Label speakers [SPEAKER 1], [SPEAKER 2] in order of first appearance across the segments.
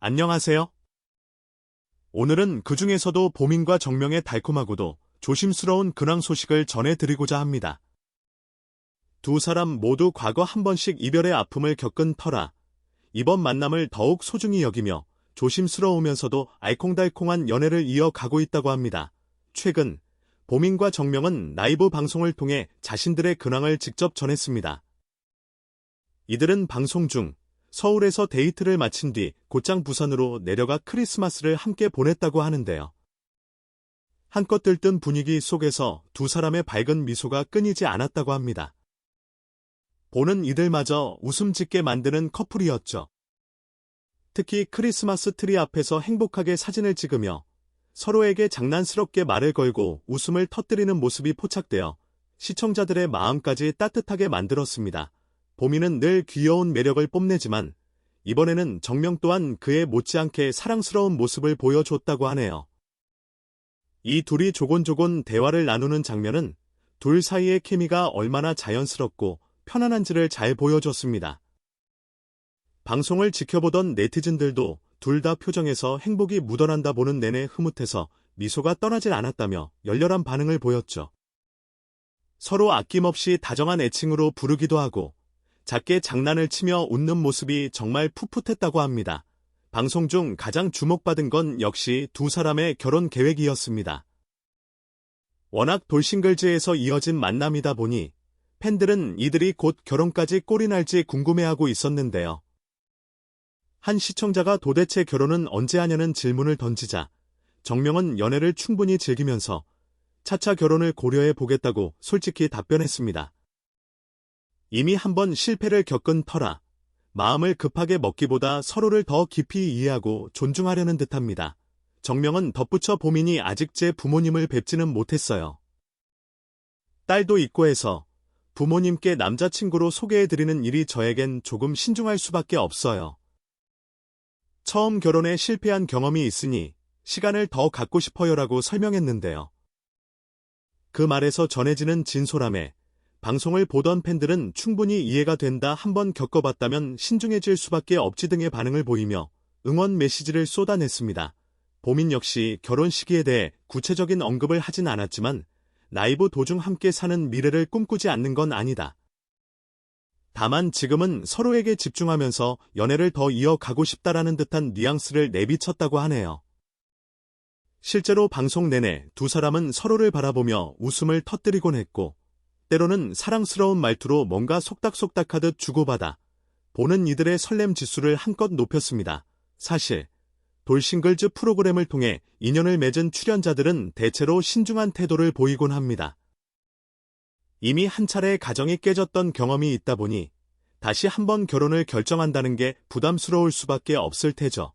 [SPEAKER 1] 안녕하세요. 오늘은 그 중에서도 보민과 정명의 달콤하고도 조심스러운 근황 소식을 전해드리고자 합니다. 두 사람 모두 과거 한 번씩 이별의 아픔을 겪은 터라 이번 만남을 더욱 소중히 여기며 조심스러우면서도 알콩달콩한 연애를 이어가고 있다고 합니다. 최근 보민과 정명은 라이브 방송을 통해 자신들의 근황을 직접 전했습니다. 이들은 방송 중 서울에서 데이트를 마친 뒤 곧장 부산으로 내려가 크리스마스를 함께 보냈다고 하는데요. 한껏 들뜬 분위기 속에서 두 사람의 밝은 미소가 끊이지 않았다고 합니다. 보는 이들마저 웃음 짓게 만드는 커플이었죠. 특히 크리스마스 트리 앞에서 행복하게 사진을 찍으며 서로에게 장난스럽게 말을 걸고 웃음을 터뜨리는 모습이 포착되어 시청자들의 마음까지 따뜻하게 만들었습니다. 보민은 늘 귀여운 매력을 뽐내지만 이번에는 정명 또한 그에 못지않게 사랑스러운 모습을 보여줬다고 하네요. 이 둘이 조곤조곤 대화를 나누는 장면은 둘 사이의 케미가 얼마나 자연스럽고 편안한지를 잘 보여줬습니다. 방송을 지켜보던 네티즌들도 둘 다 표정에서 행복이 묻어난다 보는 내내 흐뭇해서 미소가 떠나질 않았다며 열렬한 반응을 보였죠. 서로 아낌없이 다정한 애칭으로 부르기도 하고 작게 장난을 치며 웃는 모습이 정말 풋풋했다고 합니다. 방송 중 가장 주목받은 건 역시 두 사람의 결혼 계획이었습니다. 워낙 돌싱글즈에서 이어진 만남이다 보니 팬들은 이들이 곧 결혼까지 꼴이 날지 궁금해하고 있었는데요. 한 시청자가 도대체 결혼은 언제 하냐는 질문을 던지자 정명은 연애를 충분히 즐기면서 차차 결혼을 고려해 보겠다고 솔직히 답변했습니다. 이미 한번 실패를 겪은 터라 마음을 급하게 먹기보다 서로를 더 깊이 이해하고 존중하려는 듯합니다. 정명은 덧붙여 보민이 아직 제 부모님을 뵙지는 못했어요. 딸도 있고 해서 부모님께 남자친구로 소개해드리는 일이 저에겐 조금 신중할 수밖에 없어요. 처음 결혼에 실패한 경험이 있으니 시간을 더 갖고 싶어요라고 설명했는데요. 그 말에서 전해지는 진솔함에 방송을 보던 팬들은 충분히 이해가 된다, 한번 겪어봤다면 신중해질 수밖에 없지 등의 반응을 보이며 응원 메시지를 쏟아냈습니다. 보민 역시 결혼 시기에 대해 구체적인 언급을 하진 않았지만 라이브 도중 함께 사는 미래를 꿈꾸지 않는 건 아니다. 다만 지금은 서로에게 집중하면서 연애를 더 이어가고 싶다라는 듯한 뉘앙스를 내비쳤다고 하네요. 실제로 방송 내내 두 사람은 서로를 바라보며 웃음을 터뜨리곤 했고 때로는 사랑스러운 말투로 뭔가 속닥속닥하듯 주고받아 보는 이들의 설렘 지수를 한껏 높였습니다. 사실 돌싱글즈 프로그램을 통해 인연을 맺은 출연자들은 대체로 신중한 태도를 보이곤 합니다. 이미 한 차례 가정이 깨졌던 경험이 있다 보니 다시 한번 결혼을 결정한다는 게 부담스러울 수밖에 없을 테죠.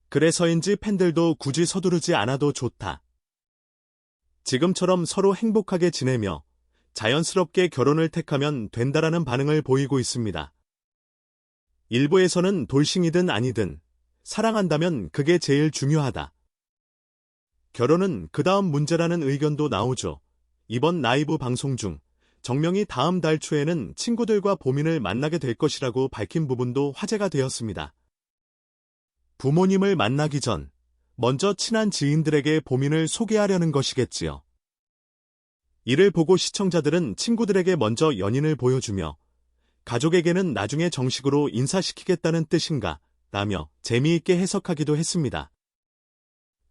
[SPEAKER 1] 그래서인지 팬들도 굳이 서두르지 않아도 좋다. 지금처럼 서로 행복하게 지내며 자연스럽게 결혼을 택하면 된다라는 반응을 보이고 있습니다. 일부에서는 돌싱이든 아니든 사랑한다면 그게 제일 중요하다. 결혼은 그 다음 문제라는 의견도 나오죠. 이번 라이브 방송 중 정명이 다음 달 초에는 친구들과 보민을 만나게 될 것이라고 밝힌 부분도 화제가 되었습니다. 부모님을 만나기 전 먼저 친한 지인들에게 보민을 소개하려는 것이겠지요. 이를 보고 시청자들은 친구들에게 먼저 연인을 보여주며 가족에게는 나중에 정식으로 인사시키겠다는 뜻인가 라며 재미있게 해석하기도 했습니다.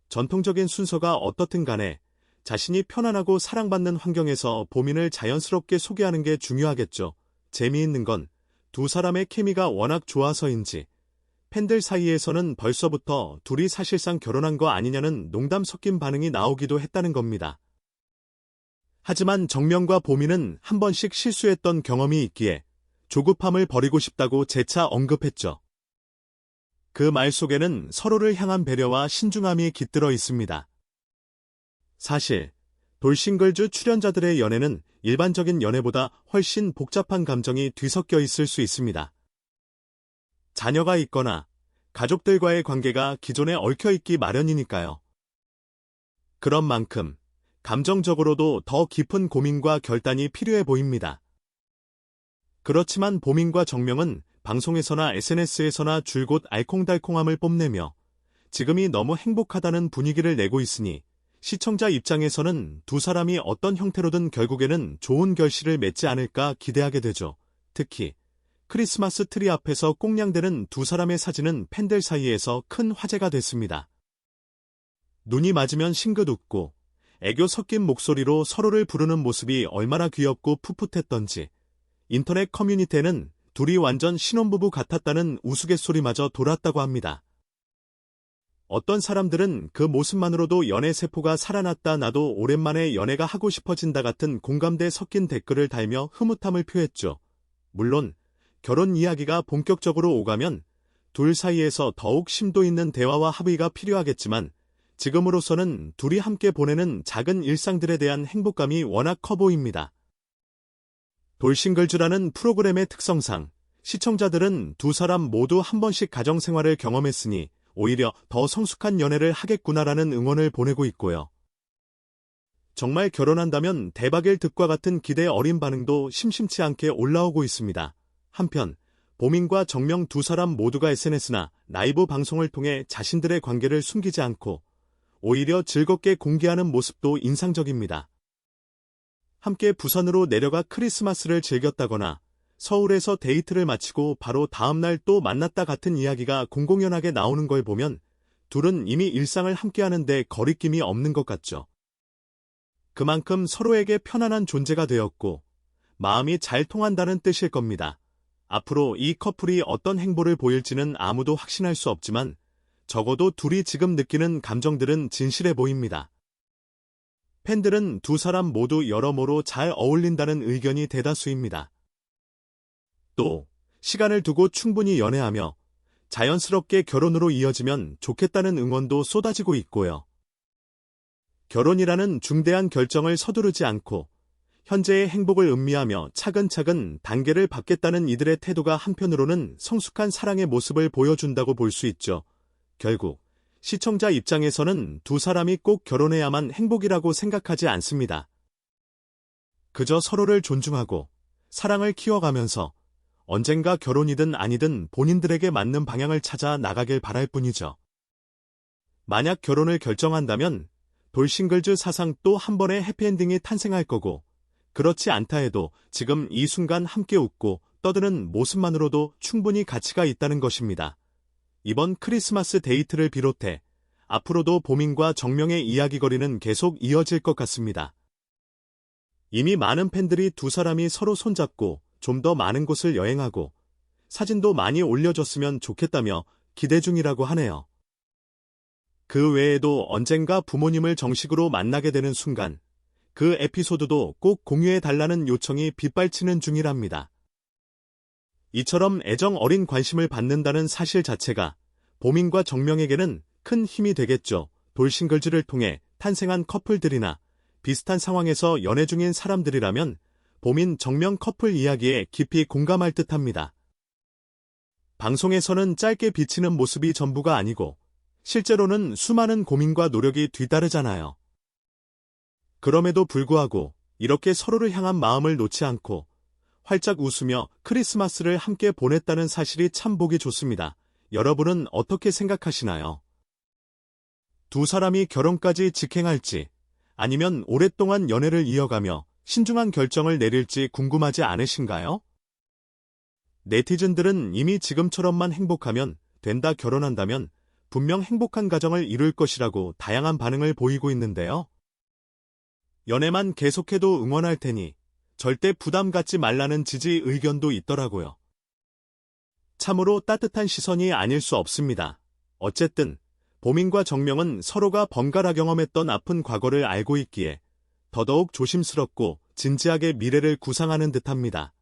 [SPEAKER 1] 전통적인 순서가 어떻든 간에 자신이 편안하고 사랑받는 환경에서 보민을 자연스럽게 소개하는 게 중요하겠죠. 재미있는 건 두 사람의 케미가 워낙 좋아서인지 팬들 사이에서는 벌써부터 둘이 사실상 결혼한 거 아니냐는 농담 섞인 반응이 나오기도 했다는 겁니다. 하지만 정명과 보민은 한 번씩 실수했던 경험이 있기에 조급함을 버리고 싶다고 재차 언급했죠. 그 말 속에는 서로를 향한 배려와 신중함이 깃들어 있습니다. 사실 돌싱글즈 출연자들의 연애는 일반적인 연애보다 훨씬 복잡한 감정이 뒤섞여 있을 수 있습니다. 자녀가 있거나 가족들과의 관계가 기존에 얽혀있기 마련이니까요. 그런 만큼 감정적으로도 더 깊은 고민과 결단이 필요해 보입니다. 그렇지만 보민과 정명은 방송에서나 SNS에서나 줄곧 알콩달콩함을 뽐내며 지금이 너무 행복하다는 분위기를 내고 있으니 시청자 입장에서는 두 사람이 어떤 형태로든 결국에는 좋은 결실을 맺지 않을까 기대하게 되죠. 특히 크리스마스 트리 앞에서 꽁냥대는 두 사람의 사진은 팬들 사이에서 큰 화제가 됐습니다. 눈이 맞으면 싱긋 웃고 애교 섞인 목소리로 서로를 부르는 모습이 얼마나 귀엽고 풋풋했던지 인터넷 커뮤니티에는 둘이 완전 신혼부부 같았다는 우스갯소리마저 돌았다고 합니다. 어떤 사람들은 그 모습만으로도 연애 세포가 살아났다 나도 오랜만에 연애가 하고 싶어진다 같은 공감대 섞인 댓글을 달며 흐뭇함을 표했죠. 물론 결혼 이야기가 본격적으로 오가면 둘 사이에서 더욱 심도 있는 대화와 합의가 필요하겠지만 지금으로서는 둘이 함께 보내는 작은 일상들에 대한 행복감이 워낙 커 보입니다. 돌싱글즈라는 프로그램의 특성상 시청자들은 두 사람 모두 한 번씩 가정생활을 경험했으니 오히려 더 성숙한 연애를 하겠구나라는 응원을 보내고 있고요. 정말 결혼한다면 대박일 듯과 같은 기대 어린 반응도 심심치 않게 올라오고 있습니다. 한편 보민과 정명 두 사람 모두가 SNS나 라이브 방송을 통해 자신들의 관계를 숨기지 않고 오히려 즐겁게 공개하는 모습도 인상적입니다. 함께 부산으로 내려가 크리스마스를 즐겼다거나 서울에서 데이트를 마치고 바로 다음날 또 만났다 같은 이야기가 공공연하게 나오는 걸 보면 둘은 이미 일상을 함께하는데 거리낌이 없는 것 같죠. 그만큼 서로에게 편안한 존재가 되었고 마음이 잘 통한다는 뜻일 겁니다. 앞으로 이 커플이 어떤 행보를 보일지는 아무도 확신할 수 없지만 적어도 둘이 지금 느끼는 감정들은 진실해 보입니다. 팬들은 두 사람 모두 여러모로 잘 어울린다는 의견이 대다수입니다. 또 시간을 두고 충분히 연애하며 자연스럽게 결혼으로 이어지면 좋겠다는 응원도 쏟아지고 있고요. 결혼이라는 중대한 결정을 서두르지 않고 현재의 행복을 음미하며 차근차근 단계를 밟겠다는 이들의 태도가 한편으로는 성숙한 사랑의 모습을 보여준다고 볼 수 있죠. 결국 시청자 입장에서는 두 사람이 꼭 결혼해야만 행복이라고 생각하지 않습니다. 그저 서로를 존중하고 사랑을 키워가면서 언젠가 결혼이든 아니든 본인들에게 맞는 방향을 찾아 나가길 바랄 뿐이죠. 만약 결혼을 결정한다면 돌싱글즈 사상 또 한 번의 해피엔딩이 탄생할 거고 그렇지 않다 해도 지금 이 순간 함께 웃고 떠드는 모습만으로도 충분히 가치가 있다는 것입니다. 이번 크리스마스 데이트를 비롯해 앞으로도 보민과 정명의 이야기거리는 계속 이어질 것 같습니다. 이미 많은 팬들이 두 사람이 서로 손잡고 좀 더 많은 곳을 여행하고 사진도 많이 올려줬으면 좋겠다며 기대 중이라고 하네요. 그 외에도 언젠가 부모님을 정식으로 만나게 되는 순간 그 에피소드도 꼭 공유해달라는 요청이 빗발치는 중이랍니다. 이처럼 애정 어린 관심을 받는다는 사실 자체가 보민과 정명에게는 큰 힘이 되겠죠. 돌싱글즈를 통해 탄생한 커플들이나 비슷한 상황에서 연애 중인 사람들이라면 보민 정명 커플 이야기에 깊이 공감할 듯합니다. 방송에서는 짧게 비치는 모습이 전부가 아니고 실제로는 수많은 고민과 노력이 뒤따르잖아요. 그럼에도 불구하고 이렇게 서로를 향한 마음을 놓지 않고 활짝 웃으며 크리스마스를 함께 보냈다는 사실이 참 보기 좋습니다. 여러분은 어떻게 생각하시나요? 두 사람이 결혼까지 직행할지 아니면 오랫동안 연애를 이어가며 신중한 결정을 내릴지 궁금하지 않으신가요? 네티즌들은 이미 지금처럼만 행복하면 된다 결혼한다면 분명 행복한 가정을 이룰 것이라고 다양한 반응을 보이고 있는데요. 연애만 계속해도 응원할 테니 절대 부담 갖지 말라는 지지 의견도 있더라고요. 참으로 따뜻한 시선이 아닐 수 없습니다. 어쨌든 보민과 정명은 서로가 번갈아 경험했던 아픈 과거를 알고 있기에 더더욱 조심스럽고 진지하게 미래를 구상하는 듯합니다.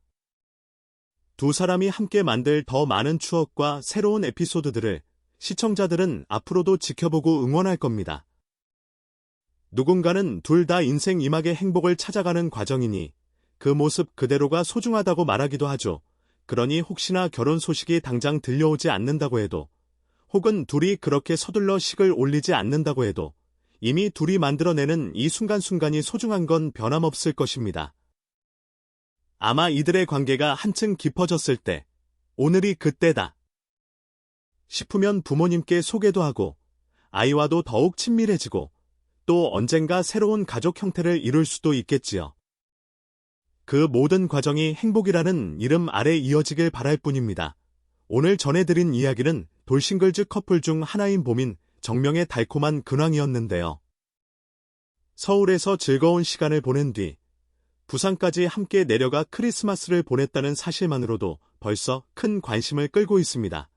[SPEAKER 1] 두 사람이 함께 만들 더 많은 추억과 새로운 에피소드들을 시청자들은 앞으로도 지켜보고 응원할 겁니다. 누군가는 둘 다 인생 이막의 행복을 찾아가는 과정이니 그 모습 그대로가 소중하다고 말하기도 하죠. 그러니 혹시나 결혼 소식이 당장 들려오지 않는다고 해도 혹은 둘이 그렇게 서둘러 식을 올리지 않는다고 해도 이미 둘이 만들어내는 이 순간순간이 소중한 건 변함없을 것입니다. 아마 이들의 관계가 한층 깊어졌을 때 오늘이 그때다 싶으면 부모님께 소개도 하고 아이와도 더욱 친밀해지고 또 언젠가 새로운 가족 형태를 이룰 수도 있겠지요. 그 모든 과정이 행복이라는 이름 아래 이어지길 바랄 뿐입니다. 오늘 전해드린 이야기는 돌싱글즈 커플 중 하나인 봄인 정명의 달콤한 근황이었는데요. 서울에서 즐거운 시간을 보낸 뒤 부산까지 함께 내려가 크리스마스를 보냈다는 사실만으로도 벌써 큰 관심을 끌고 있습니다.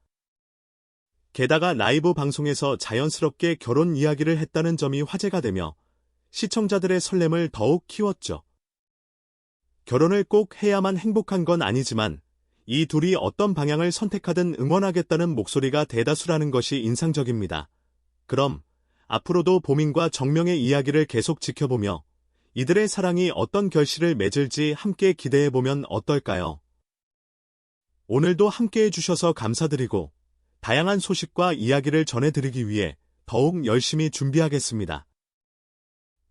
[SPEAKER 1] 게다가 라이브 방송에서 자연스럽게 결혼 이야기를 했다는 점이 화제가 되며 시청자들의 설렘을 더욱 키웠죠. 결혼을 꼭 해야만 행복한 건 아니지만 이 둘이 어떤 방향을 선택하든 응원하겠다는 목소리가 대다수라는 것이 인상적입니다. 그럼 앞으로도 보민과 정명의 이야기를 계속 지켜보며 이들의 사랑이 어떤 결실을 맺을지 함께 기대해보면 어떨까요? 오늘도 함께해 주셔서 감사드리고 다양한 소식과 이야기를 전해드리기 위해 더욱 열심히 준비하겠습니다.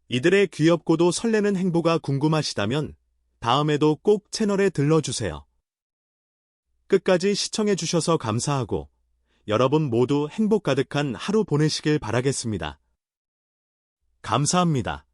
[SPEAKER 1] 이들의 귀엽고도 설레는 행보가 궁금하시다면 다음에도 꼭 채널에 들러주세요. 끝까지 시청해주셔서 감사하고 여러분 모두 행복 가득한 하루 보내시길 바라겠습니다. 감사합니다.